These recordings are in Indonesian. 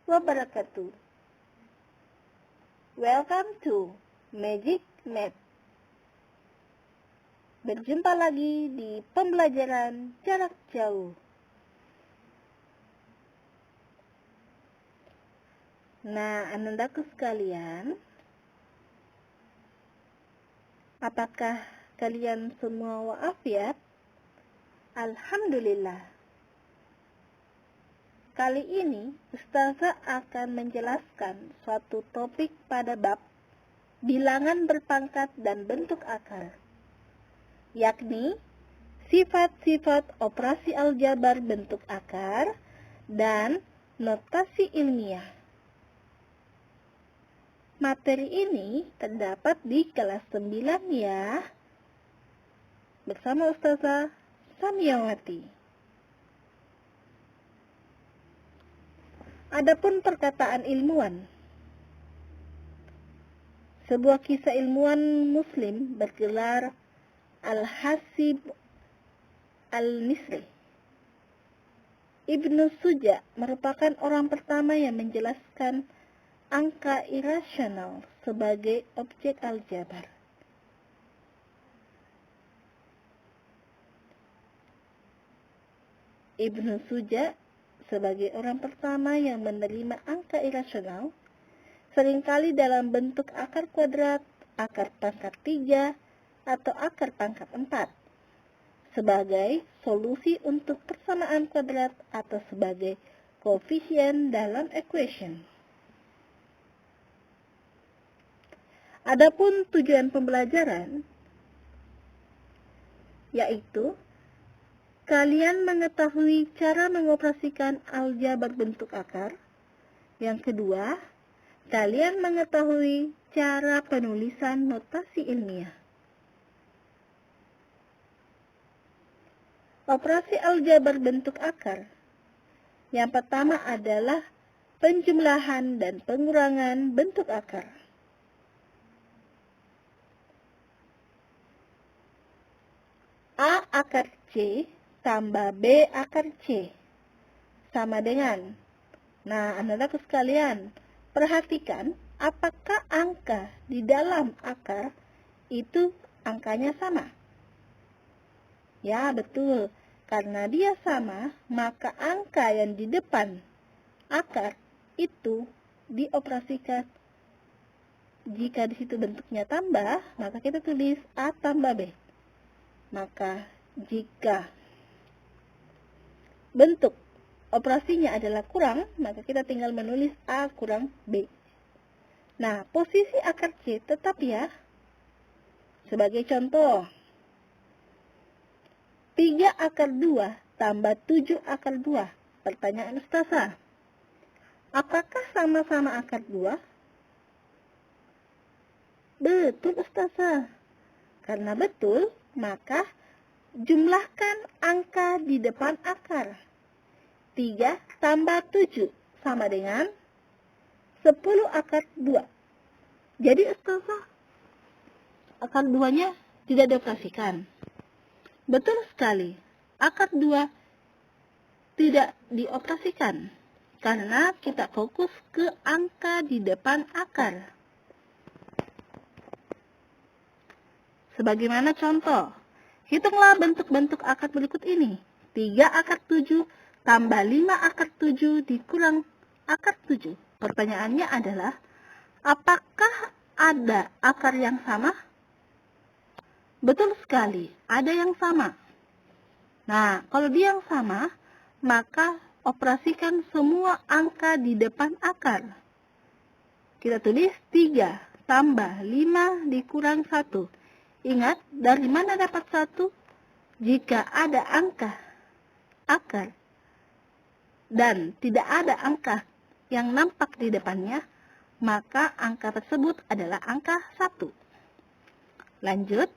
wabarakatuh. Welcome to Magic Math. Berjumpa lagi di pembelajaran jarak jauh. Nah, anandaku sekalian, apakah kalian semua wa'afiat? Alhamdulillah. Kali ini, Ustazah akan menjelaskan suatu topik pada bab bilangan berpangkat dan bentuk akar, yakni sifat-sifat operasi aljabar bentuk akar dan notasi ilmiah. Materi ini terdapat di kelas 9 ya, bersama Ustazah Samiyawati. Adapun perkataan ilmuwan. Sebuah kisah ilmuwan muslim bergelar Al-Hasib Al-Misri. Ibnu Suja merupakan orang pertama yang menjelaskan angka irasional sebagai objek aljabar. Ibnu Suja sebagai orang pertama yang menerima angka irasional seringkali dalam bentuk akar kuadrat, akar pangkat 3, atau akar pangkat 4 sebagai solusi untuk persamaan kuadrat atau sebagai koefisien dalam equation. Adapun tujuan pembelajaran yaitu kalian mengetahui cara mengoperasikan aljabar bentuk akar. Yang kedua, kalian mengetahui cara penulisan notasi ilmiah. Operasi aljabar bentuk akar. Yang pertama adalah penjumlahan dan pengurangan bentuk akar. A akar C tambah B akar C sama dengan. Nah, anak-anakku sekalian, perhatikan apakah angka di dalam akar itu angkanya sama? Ya, betul. Karena dia sama, maka angka yang di depan akar itu dioperasikan. Jika di situ bentuknya tambah, maka kita tulis A tambah B. Maka jika bentuk operasinya adalah kurang, maka kita tinggal menulis A kurang B. Nah, posisi akar C tetap ya. Sebagai contoh, 3 akar 2 tambah 7 akar 2. Pertanyaan Ustazah, apakah sama-sama akar 2? Betul Ustazah. Karena betul, maka jumlahkan angka di depan akar. 3 tambah 7 sama dengan 10 akar 2. Jadi Ustazah, akar 2-nya tidak dioperasikan. Betul sekali, akar 2 tidak dioperasikan karena kita fokus ke angka di depan akar. Sebagaimana contoh, hitunglah bentuk-bentuk akar berikut ini. 3 akar 7 tambah 5 akar 7 dikurang akar 7. Pertanyaannya adalah, apakah ada akar yang sama? Betul sekali, ada yang sama. Nah, kalau dia yang sama, maka operasikan semua angka di depan akar. Kita tulis 3 tambah 5 dikurang 1. Ingat, dari mana dapat 1? Jika ada angka akar dan tidak ada angka yang nampak di depannya, maka angka tersebut adalah angka 1. Lanjut,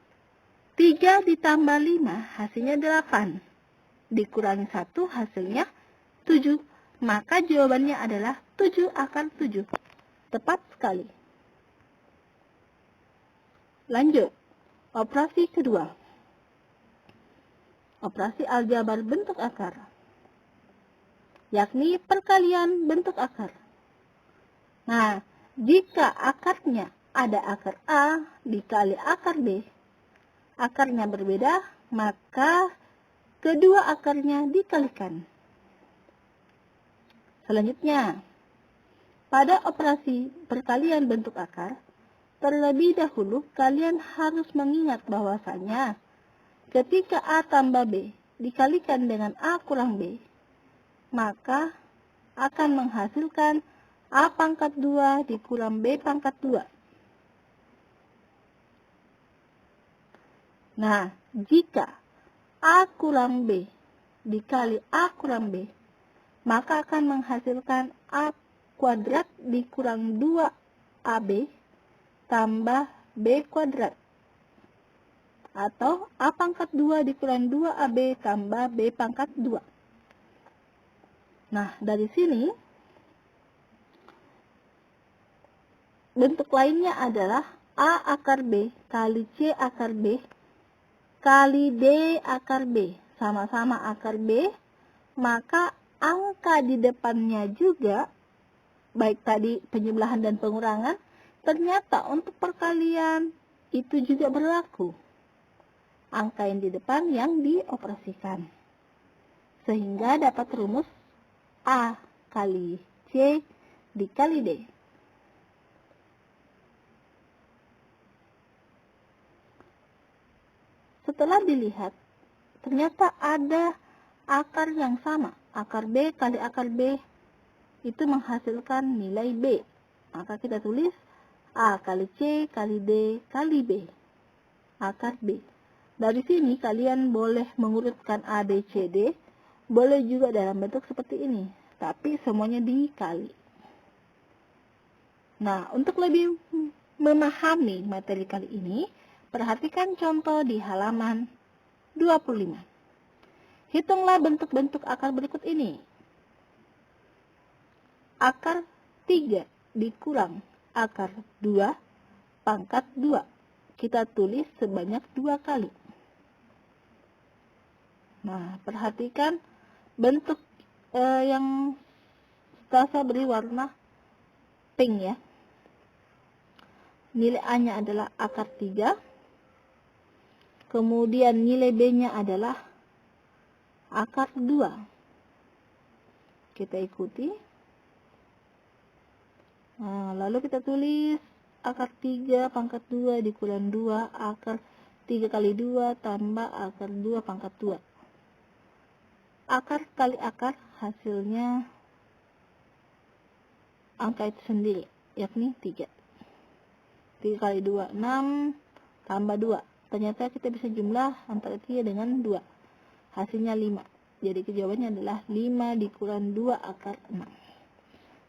3 ditambah 5 hasilnya 8. Dikurangi 1 hasilnya 7. Maka jawabannya adalah 7 akar 7. Tepat sekali. Lanjut. Operasi kedua. Operasi aljabar bentuk akar, yakni perkalian bentuk akar. Nah, jika akarnya ada akar A dikali akar B, akarnya berbeda, maka kedua akarnya dikalikan. Selanjutnya, pada operasi perkalian bentuk akar, terlebih dahulu kalian harus mengingat bahwasanya ketika A tambah B dikalikan dengan A kurang B, maka akan menghasilkan A pangkat 2 dikurang B pangkat 2. Nah, jika A kurang B dikali A kurang B, maka akan menghasilkan A kuadrat dikurang 2AB tambah B kuadrat. Atau A pangkat 2 dikurang 2AB tambah B pangkat 2. Nah, dari sini bentuk lainnya adalah A akar B kali C akar B kali D akar B. Sama-sama akar B, maka angka di depannya juga, baik tadi penjumlahan dan pengurangan, ternyata untuk perkalian itu juga berlaku. Angka yang di depan yang dioperasikan. Sehingga dapat rumus A kali C dikali D. Setelah dilihat, ternyata ada akar yang sama. Akar B kali akar B itu menghasilkan nilai B. Maka kita tulis A kali C kali D kali B. Akar B. Dari sini kalian boleh mengurutkan A, B, C, D. Boleh juga dalam bentuk seperti ini. Tapi semuanya dikali. Nah, untuk lebih memahami materi kali ini, perhatikan contoh di halaman 25. Hitunglah bentuk-bentuk akar berikut ini. Akar 3 dikurang akar 2 pangkat 2. Kita tulis sebanyak 2 kali. Nah, perhatikan bentuk yang saya beri warna pink ya. Nilai A-nya adalah akar 3. Kemudian nilai B-nya adalah akar 2. Kita ikuti. Nah, lalu kita tulis akar 3 pangkat 2 dikurang 2 akar 3 kali 2 tambah akar 2 pangkat 2. Akar kali akar hasilnya angka itu sendiri, yakni 3. 3 kali 2, 6 tambah 2. Ternyata kita bisa jumlah antara 3 dengan 2. Hasilnya 5. Jadi jawabannya adalah 5 dikurang 2 akar 6.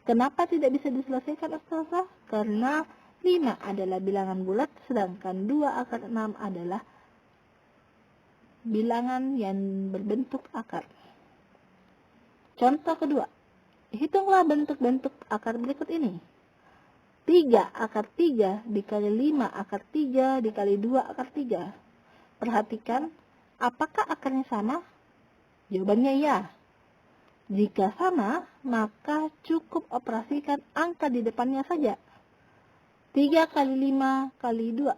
Kenapa tidak bisa diselesaikan, Ustazah? Karena 5 adalah bilangan bulat, sedangkan 2 akar 6 adalah bilangan yang berbentuk akar. Contoh kedua, hitunglah bentuk-bentuk akar berikut ini. 3 akar 3 dikali 5 akar 3 dikali 2 akar 3. Perhatikan, apakah akarnya sama? Jawabannya ya. Jika sama, maka cukup operasikan angka di depannya saja. 3 kali 5 kali 2.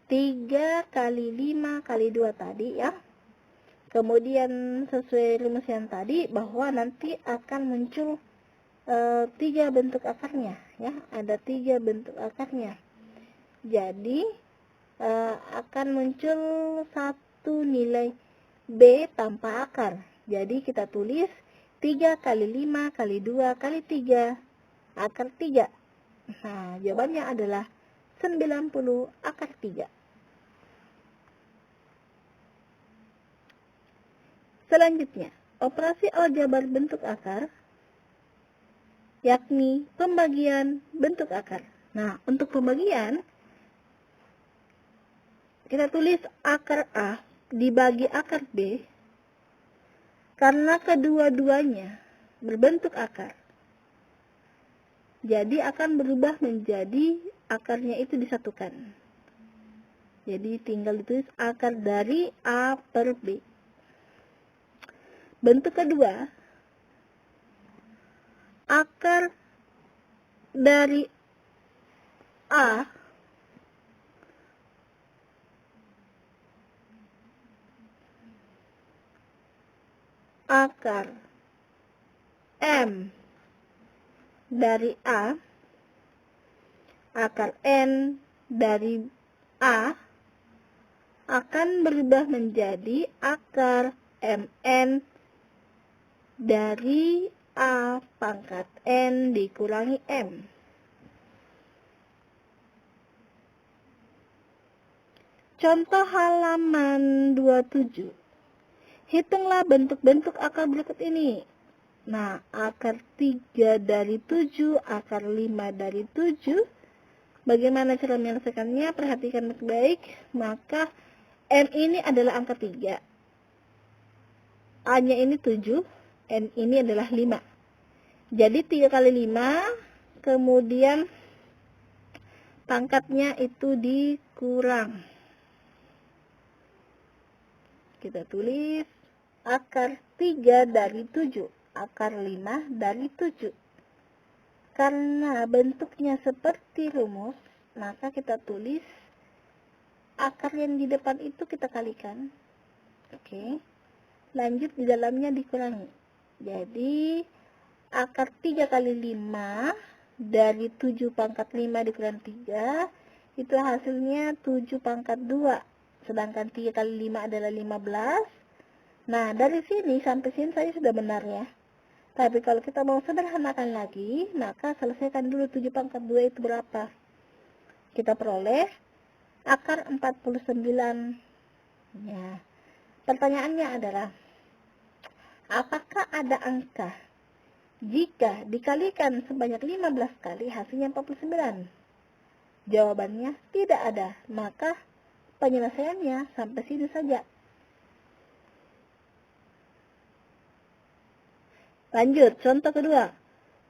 3 kali 5 kali 2 tadi ya. Kemudian sesuai rumus yang tadi, bahwa nanti akan muncul 3 bentuk akarnya ya, ada 3 bentuk akarnya. Jadi akan muncul satu nilai B tanpa akar. Jadi kita tulis 3 kali 5 kali 2 kali 3 akar 3. Nah, jawabannya adalah 90 akar 3. Selanjutnya, operasi aljabar bentuk akar, yakni pembagian bentuk akar. Nah, untuk pembagian, kita tulis akar A dibagi akar B, karena kedua-duanya berbentuk akar. Jadi akan berubah menjadi akarnya itu disatukan. Jadi tinggal ditulis akar dari A per B. Bentuk kedua, akar dari A akar M dari A akar N dari A akan berubah menjadi akar MN dari A pangkat N dikurangi M. Contoh halaman 27. Hitunglah bentuk-bentuk akar berikut ini. Nah, akar 3 dari 7, akar 5 dari 7. Bagaimana cara menyelesaikannya? Perhatikan baik-baik. Maka M ini adalah angka 3. A-nya ini 7, N ini adalah 5. Jadi 3 kali 5, kemudian pangkatnya itu dikurang. Kita tulis akar 3 dari 7, akar 5 dari 7. Karena bentuknya seperti rumus, maka kita tulis akar yang di depan itu kita kalikan. Oke. Lanjut di dalamnya dikurangi. Jadi akar 3 kali 5 dari 7 pangkat 5 dikurangi 3, itu hasilnya 7 pangkat 2. Sedangkan 3 kali 5 adalah 15. Nah, dari sini sampai sini saya sudah benar ya. Tapi kalau kita mau sederhanakan lagi, maka selesaikan dulu 7 pangkat 2 itu berapa. Kita peroleh akar 49. Ya. Pertanyaannya adalah, apakah ada angka jika dikalikan sebanyak 15 kali hasilnya 49? Jawabannya tidak ada. Maka penyelesaiannya sampai sini saja. Lanjut, contoh kedua.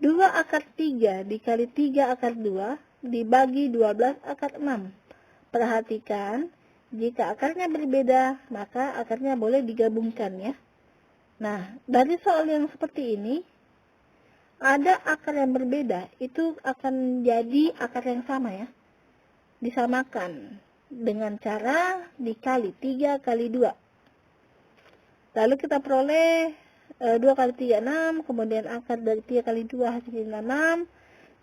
2 akar 3 dikali 3 akar 2 dibagi 12 akar 6. Perhatikan, jika akarnya berbeda, maka akarnya boleh digabungkan ya. Nah, dari soal yang seperti ini, ada akar yang berbeda, itu akan jadi akar yang sama ya. Disamakan dengan cara dikali 3 kali 2. Lalu kita peroleh 2 kali 3, 6. Kemudian akar dari 3 kali 2 hasilnya 6.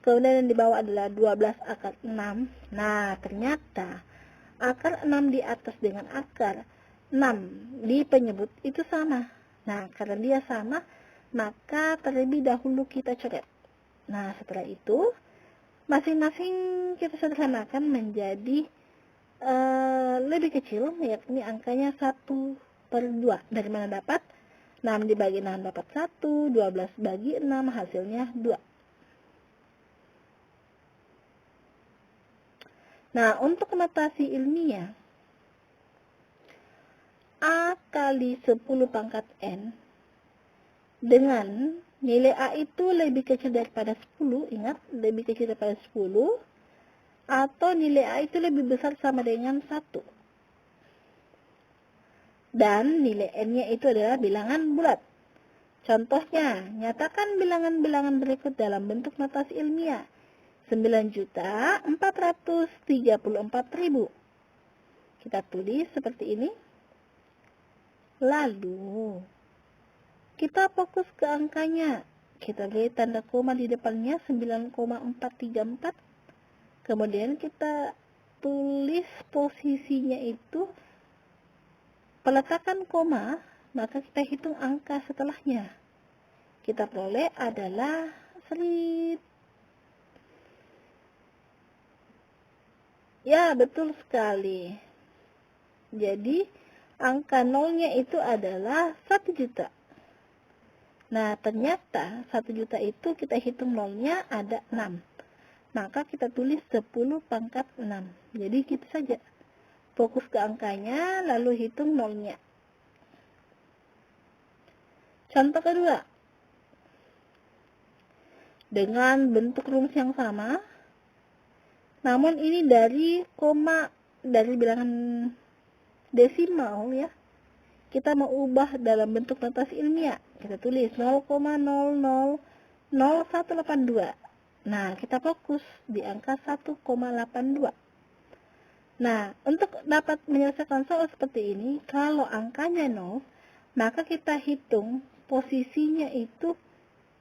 Kemudian yang di bawah adalah 12 akar 6. Nah, ternyata akar 6 di atas dengan akar 6 di penyebut itu sama. Nah, karena dia sama, maka terlebih dahulu kita coret. Nah, setelah itu masing-masing kita sederhanakan menjadi lebih kecil, yakni angkanya 1/2. Dari mana dapat? 6 dibagi 6 dapat 1, 12 bagi 6 hasilnya 2. Nah, untuk notasi ilmiah, A kali 10 pangkat N dengan nilai A itu lebih kecil daripada 10, ingat, lebih kecil daripada 10, atau nilai A itu lebih besar sama dengan 1. Dan nilai N-nya itu adalah bilangan bulat. Contohnya, nyatakan bilangan-bilangan berikut dalam bentuk notasi ilmiah. 9.434.000. Kita tulis seperti ini. Lalu, kita fokus ke angkanya. Kita beri tanda koma di depannya 9,434. Kemudian kita tulis posisinya itu, peletakan koma, maka kita hitung angka setelahnya. Kita peroleh adalah ya, betul sekali. Jadi, angka nolnya itu adalah 1 juta. Nah, ternyata 1 juta itu kita hitung nolnya ada 6. Maka kita tulis 10 pangkat 6. Jadi, gitu saja. Fokus ke angkanya, lalu hitung nolnya. Contoh kedua. Dengan bentuk rumus yang sama, namun ini dari bilangan desimal ya. Kita mau ubah dalam bentuk notasi ilmiah. Kita tulis 0,000182. Nah, kita fokus di angka 1,82. Nah, untuk dapat menyelesaikan soal seperti ini, kalau angkanya 0, maka kita hitung posisinya itu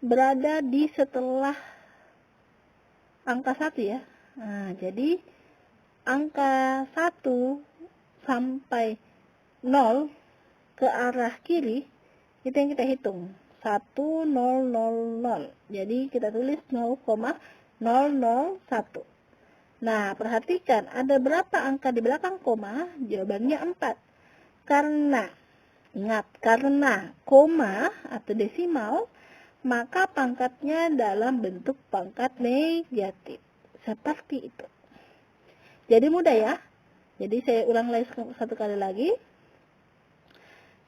berada di setelah angka 1 ya. Nah, jadi angka 1 sampai 0 ke arah kiri, itu yang kita hitung. 1000. Jadi kita tulis 0,001. Nah, perhatikan ada berapa angka di belakang koma? Jawabannya 4. Karena, ingat, karena koma atau desimal, maka pangkatnya dalam bentuk pangkat negatif. Seperti itu. Jadi mudah ya. Jadi saya ulang lagi satu kali lagi.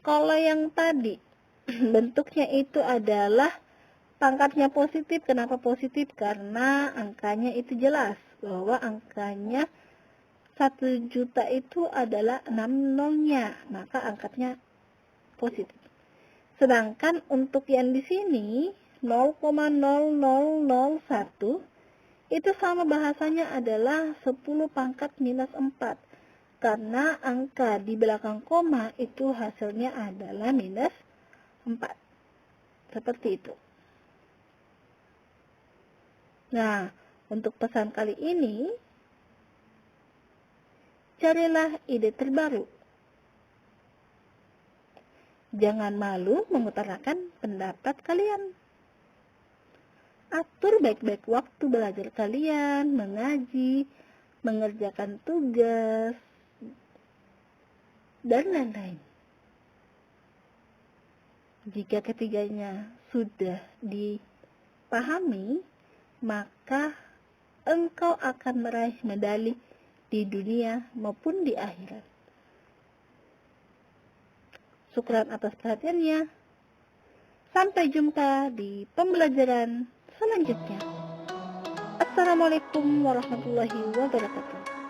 Kalau yang tadi bentuknya itu adalah pangkatnya positif. Kenapa positif? Karena angkanya itu jelas bahwa angkanya 1 juta itu adalah 6 nolnya, maka angkatnya positif. Sedangkan untuk yang di sini 0,0001 itu sama bahasanya adalah 10 pangkat minus 4. Karena angka di belakang koma itu hasilnya adalah minus 4. Seperti itu. Nah, untuk pesan kali ini, carilah ide terbaru. Jangan malu mengutarakan pendapat kalian. Atur baik-baik waktu belajar kalian, mengaji, mengerjakan tugas, dan lain-lain. Jika ketiganya sudah dipahami, maka engkau akan meraih medali di dunia maupun di akhirat. Syukran atas perhatiannya. Sampai jumpa di pembelajaran selanjutnya. Assalamualaikum warahmatullahi wabarakatuh.